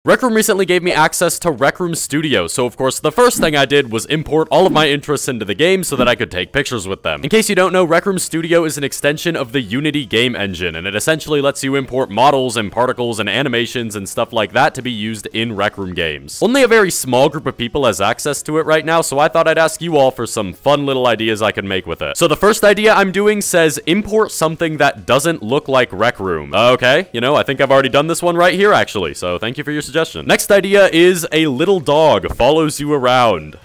Rec Room recently gave me access to Rec Room Studio, so of course the first thing I did was import all of my interests into the game so that I could take pictures with them. In case you don't know, Rec Room Studio is an extension of the Unity game engine, and it essentially lets you import models and particles and animations and stuff like that to be used in Rec Room games. Only a very small group of people has access to it right now, so I thought I'd ask you all for some fun little ideas I can make with it. So the first idea I'm doing says import something that doesn't look like Rec Room. Okay, you know, I think I've already done this one right here actually, so thank you for your suggestion. Next idea is a little dog follows you around.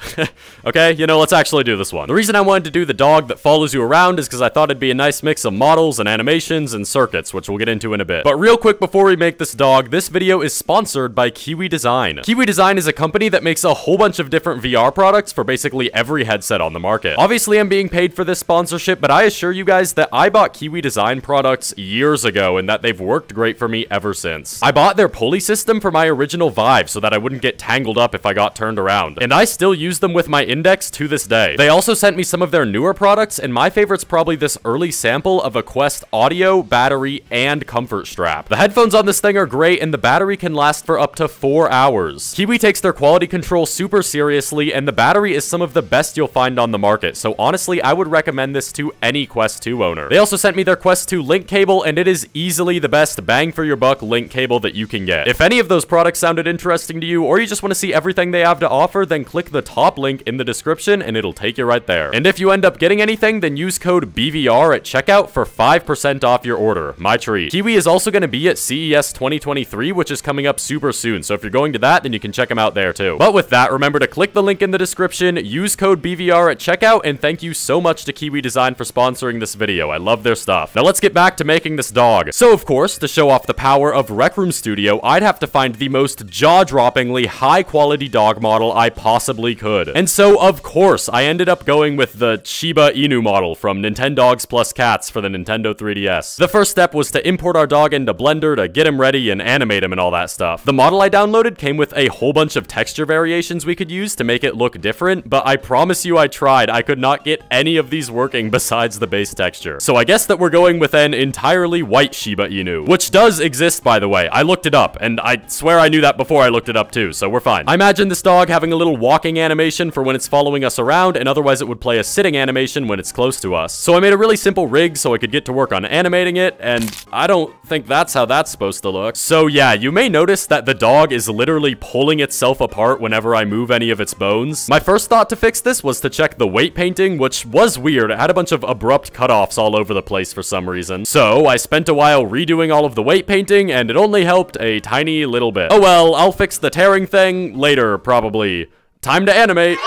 Okay, you know, let's actually do this one. The reason I wanted to do the dog that follows you around is because I thought it'd be a nice mix of models and animations and circuits, which we'll get into in a bit. But real quick before we make this dog, this video is sponsored by Kiwi Design. Kiwi Design is a company that makes a whole bunch of different VR products for basically every headset on the market. Obviously, I'm being paid for this sponsorship, but I assure you guys that I bought Kiwi Design products years ago and that they've worked great for me ever since. I bought their pulley system for my original Vive so that I wouldn't get tangled up if I got turned around, and I still use them with my index to this day. They also sent me some of their newer products, and my favorite's probably this early sample of a Quest audio, battery, and comfort strap. The headphones on this thing are great, and the battery can last for up to 4 hours. Kiwi takes their quality control super seriously, and the battery is some of the best you'll find on the market, so honestly, I would recommend this to any Quest 2 owner. They also sent me their Quest 2 link cable, and it is easily the best bang for your buck link cable that you can get. If any of those products sounded interesting to you, or you just want to see everything they have to offer, then click the top link in the description and it'll take you right there. And if you end up getting anything, then use code BVR at checkout for 5% off your order. My treat. Kiwi is also going to be at CES 2023, which is coming up super soon, so if you're going to that, then you can check them out there too. But with that, remember to click the link in the description, use code BVR at checkout, and thank you so much to Kiwi Design for sponsoring this video. I love their stuff. Now let's get back to making this dog. So of course, to show off the power of Rec Room Studio, I'd have to find the most jaw-droppingly high-quality dog model I possibly could. And so, of course, I ended up going with the Shiba Inu model from Nintendogs Plus Cats for the Nintendo 3DS. The first step was to import our dog into Blender to get him ready and animate him and all that stuff. The model I downloaded came with a whole bunch of texture variations we could use to make it look different, but I promise you I tried. I could not get any of these working besides the base texture. So I guess that we're going with an entirely white Shiba Inu, which does exist, by the way. I looked it up, and I swear I knew that before I looked it up too, so we're fine. I imagine this dog having a little walking animation for when it's following us around, and otherwise it would play a sitting animation when it's close to us. So I made a really simple rig so I could get to work on animating it, and I don't think that's how that's supposed to look. So yeah, you may notice that the dog is literally pulling itself apart whenever I move any of its bones. My first thought to fix this was to check the weight painting, which was weird. It had a bunch of abrupt cutoffs all over the place for some reason. So I spent a while redoing all of the weight painting, and it only helped a tiny little bit. Oh well, I'll fix the tearing thing later, probably. Time to animate.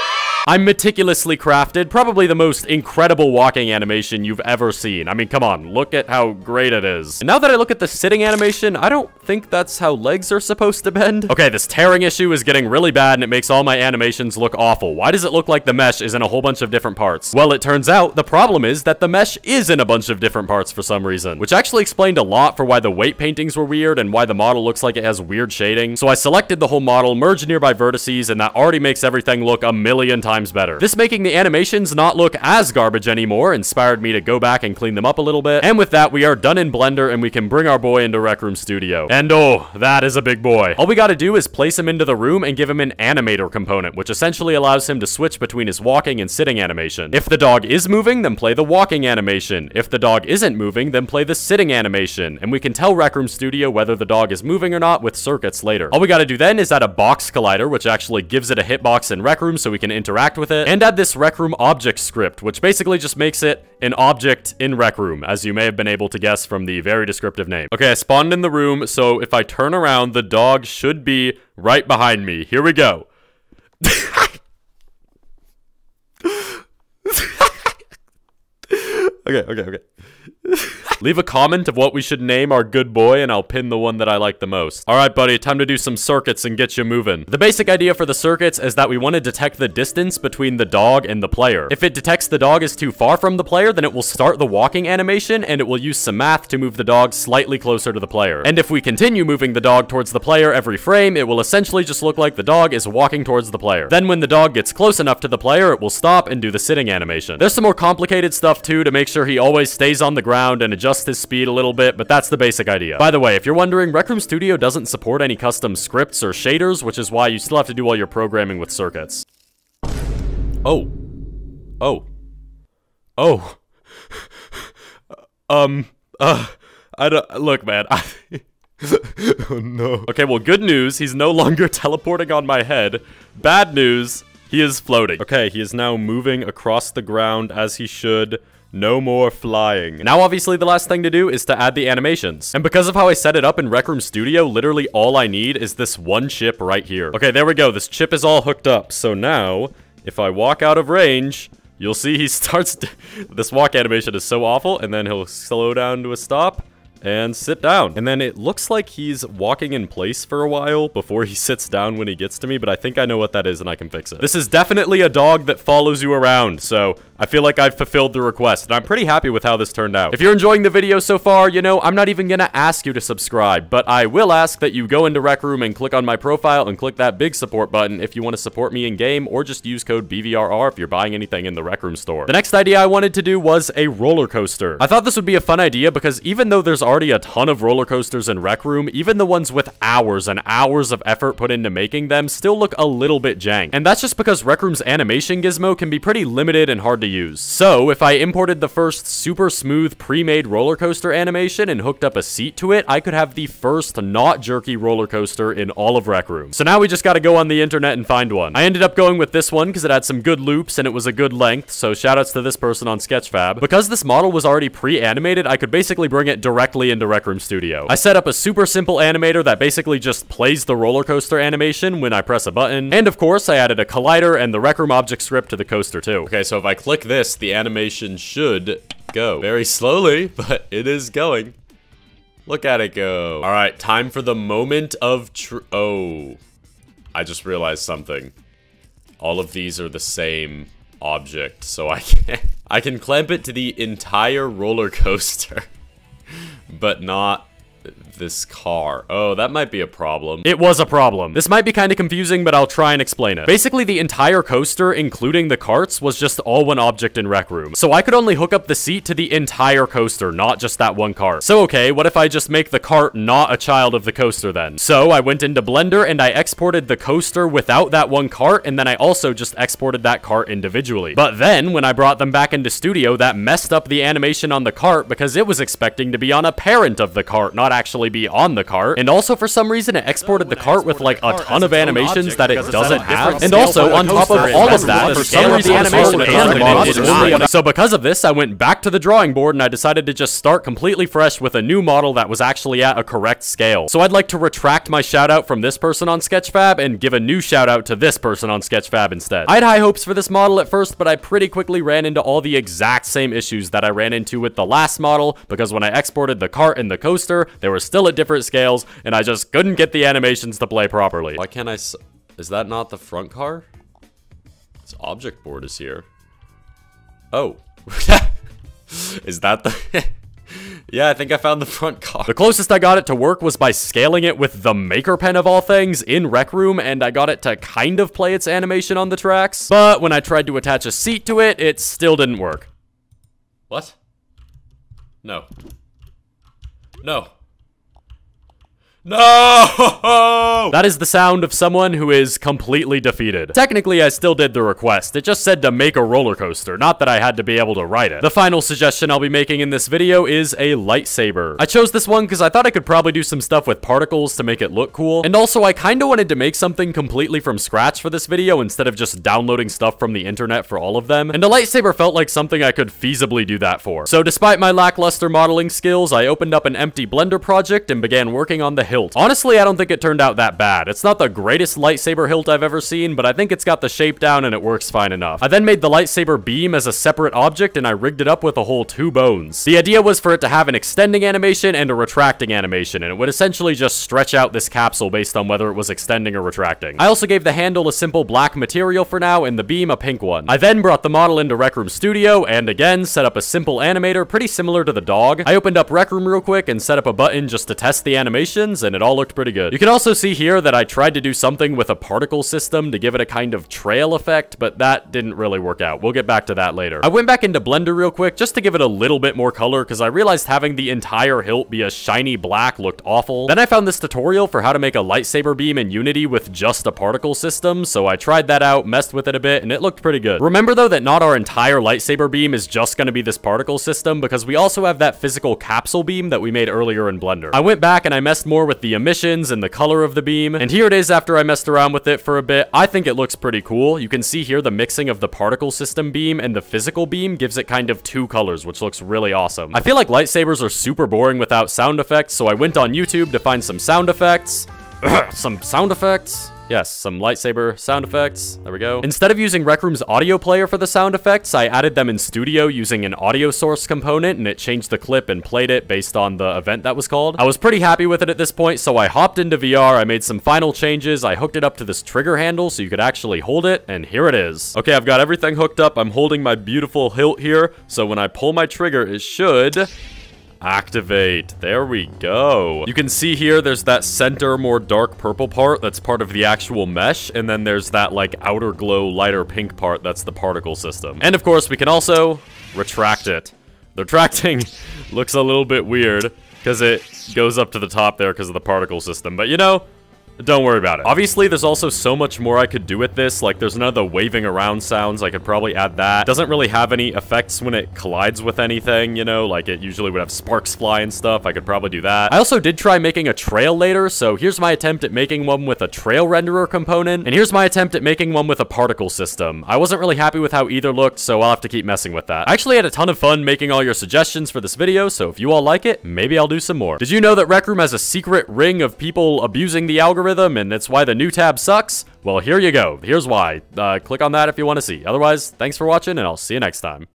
I'm meticulously crafted, probably the most incredible walking animation you've ever seen. I mean, come on, look at how great it is. And now that I look at the sitting animation, I don't think that's how legs are supposed to bend. Okay, this tearing issue is getting really bad and it makes all my animations look awful. Why does it look like the mesh is in a whole bunch of different parts? Well, it turns out the problem is that the mesh is in a bunch of different parts for some reason, which actually explained a lot for why the weight paintings were weird and why the model looks like it has weird shading. So I selected the whole model, merged nearby vertices, and that already makes everything look a million times better. This making the animations not look as garbage anymore inspired me to go back and clean them up a little bit. And with that, we are done in Blender and we can bring our boy into Rec Room Studio. And oh, that is a big boy. All we gotta do is place him into the room and give him an animator component, which essentially allows him to switch between his walking and sitting animation. If the dog is moving, then play the walking animation. If the dog isn't moving, then play the sitting animation. And we can tell Rec Room Studio whether the dog is moving or not with circuits later. All we gotta do then is add a box collider, which actually gives it a hitbox in Rec Room so we can interact with it, and add this Rec Room object script, which basically just makes it an object in Rec Room, as you may have been able to guess from the very descriptive name. Okay, I spawned in the room, so if I turn around, the dog should be right behind me. Here we go. Okay. Leave a comment of what we should name our good boy, and I'll pin the one that I like the most. Alright, buddy, time to do some circuits and get you moving. The basic idea for the circuits is that we want to detect the distance between the dog and the player. If it detects the dog is too far from the player, then it will start the walking animation, and it will use some math to move the dog slightly closer to the player. And if we continue moving the dog towards the player every frame, it will essentially just look like the dog is walking towards the player. Then when the dog gets close enough to the player, it will stop and do the sitting animation. There's some more complicated stuff too to make sure he always stays on the ground and adjusts adjust his speed a little bit, but that's the basic idea. By the way, if you're wondering, Rec Room Studio doesn't support any custom scripts or shaders, which is why you still have to do all your programming with circuits. Oh. Oh. Oh. I don't, look, man, oh no. Okay, well, good news, he's no longer teleporting on my head. Bad news, he is floating. Okay, he is now moving across the ground as he should. No more flying. Now, obviously, the last thing to do is to add the animations. And because of how I set it up in Rec Room Studio, literally all I need is this one chip right here. Okay, there we go. This chip is all hooked up. So now, if I walk out of range, you'll see he starts this walk animation is so awful, and then he'll slow down to a stop and sit down. And then it looks like he's walking in place for a while before he sits down when he gets to me, but I think I know what that is and I can fix it. This is definitely a dog that follows you around, so I feel like I've fulfilled the request, and I'm pretty happy with how this turned out. If you're enjoying the video so far, you know, I'm not even gonna ask you to subscribe, but I will ask that you go into Rec Room and click on my profile and click that big support button if you want to support me in-game, or just use code BVRR if you're buying anything in the Rec Room store. The next idea I wanted to do was a roller coaster. I thought this would be a fun idea because even though there's already a ton of roller coasters in Rec Room, even the ones with hours and hours of effort put into making them still look a little bit jank. And that's just because Rec Room's animation gizmo can be pretty limited and hard to use. So if I imported the first super smooth pre-made roller coaster animation and hooked up a seat to it, I could have the first not jerky roller coaster in all of Rec Room. So now we just gotta go on the internet and find one. I ended up going with this one because it had some good loops and it was a good length, so shoutouts to this person on Sketchfab. Because this model was already pre-animated, I could basically bring it directly into Rec Room Studio. I set up a super simple animator that basically just plays the roller coaster animation when I press a button, and of course I added a collider and the Rec Room object script to the coaster too. Okay, so if I click this, the animation should go very slowly, but it is going. Look at it go. All right, time for the moment of oh, I just realized something. All of these are the same object, so I can clamp it to the entire roller coaster, but not this car. Oh, that might be a problem. It was a problem. This might be kind of confusing, but I'll try and explain it. Basically, the entire coaster, including the carts, was just all one object in Rec Room. So I could only hook up the seat to the entire coaster, not just that one cart. So okay, what if I just make the cart not a child of the coaster then? So I went into Blender and I exported the coaster without that one cart, and then I also just exported that cart individually. But then, when I brought them back into Studio, that messed up the animation on the cart because it was expecting to be on a parent of the cart, not actually be on the cart. And also, for some reason, it exported the cart with like a ton of animations that it doesn't have. And also, on top of all of that, for some reason, the animation and the model is only. So because of this, I went back to the drawing board and I decided to just start completely fresh with a new model that was actually at a correct scale. So I'd like to retract my shout out from this person on Sketchfab and give a new shout out to this person on Sketchfab instead. I had high hopes for this model at first, but I pretty quickly ran into all the exact same issues that I ran into with the last model, because when I exported the cart and the coaster, they were still at different scales, and I just couldn't get the animations to play properly. Why can't I is that not the front car? This object board is here. Oh. Is that the... Yeah, I think I found the front car. The closest I got it to work was by scaling it with the Maker Pen of all things in Rec Room, and I got it to kind of play its animation on the tracks. But when I tried to attach a seat to it, it still didn't work. What? No. No. No! That is the sound of someone who is completely defeated. Technically, I still did the request. It just said to make a roller coaster, not that I had to be able to write it. The final suggestion I'll be making in this video is a lightsaber. I chose this one because I thought I could probably do some stuff with particles to make it look cool. And also, I kind of wanted to make something completely from scratch for this video instead of just downloading stuff from the internet for all of them. And a lightsaber felt like something I could feasibly do that for. So despite my lackluster modeling skills, I opened up an empty Blender project and began working on the hilt. Honestly, I don't think it turned out that bad. It's not the greatest lightsaber hilt I've ever seen, but I think it's got the shape down and it works fine enough. I then made the lightsaber beam as a separate object and I rigged it up with a whole 2 bones. The idea was for it to have an extending animation and a retracting animation, and it would essentially just stretch out this capsule based on whether it was extending or retracting. I also gave the handle a simple black material for now and the beam a pink one. I then brought the model into Rec Room Studio and again set up a simple animator pretty similar to the dog. I opened up Rec Room real quick and set up a button just to test the animations, and it all looked pretty good. You can also see here that I tried to do something with a particle system to give it a kind of trail effect, but that didn't really work out. We'll get back to that later. I went back into Blender real quick just to give it a little bit more color because I realized having the entire hilt be a shiny black looked awful. Then I found this tutorial for how to make a lightsaber beam in Unity with just a particle system, so I tried that out, messed with it a bit, and it looked pretty good. Remember though that not our entire lightsaber beam is just going to be this particle system because we also have that physical capsule beam that we made earlier in Blender. I went back and I messed more with the emissions and the color of the beam, and here it is after I messed around with it for a bit. I think it looks pretty cool. You can see here the mixing of the particle system beam and the physical beam gives it kind of two colors, which looks really awesome. I feel like lightsabers are super boring without sound effects, so I went on YouTube to find some sound effects. Some sound effects? Yes, some lightsaber sound effects. There we go. Instead of using Rec Room's audio player for the sound effects, I added them in Studio using an audio source component, and it changed the clip and played it based on the event that was called. I was pretty happy with it at this point, so I hopped into VR, I made some final changes, I hooked it up to this trigger handle so you could actually hold it, and here it is. Okay, I've got everything hooked up. I'm holding my beautiful hilt here, so when I pull my trigger, it should activate. There we go. You can see here there's that center more dark purple part that's part of the actual mesh, and then there's that like outer glow lighter pink part that's the particle system. And of course we can also retract it. The retracting looks a little bit weird because it goes up to the top there because of the particle system, but you know, don't worry about it. Obviously, there's also so much more I could do with this. Like, there's none of the waving around sounds. I could probably add that. Doesn't really have any effects when it collides with anything, you know? Like, it usually would have sparks fly and stuff. I could probably do that. I also did try making a trail later, so here's my attempt at making one with a trail renderer component, and here's my attempt at making one with a particle system. I wasn't really happy with how either looked, so I'll have to keep messing with that. I actually had a ton of fun making all your suggestions for this video, so if you all like it, maybe I'll do some more. Did you know that Rec Room has a secret ring of people abusing the algorithm, and it's why the new tab sucks? Well, here you go. Here's why. Click on that if you want to see. Otherwise, thanks for watching, and I'll see you next time.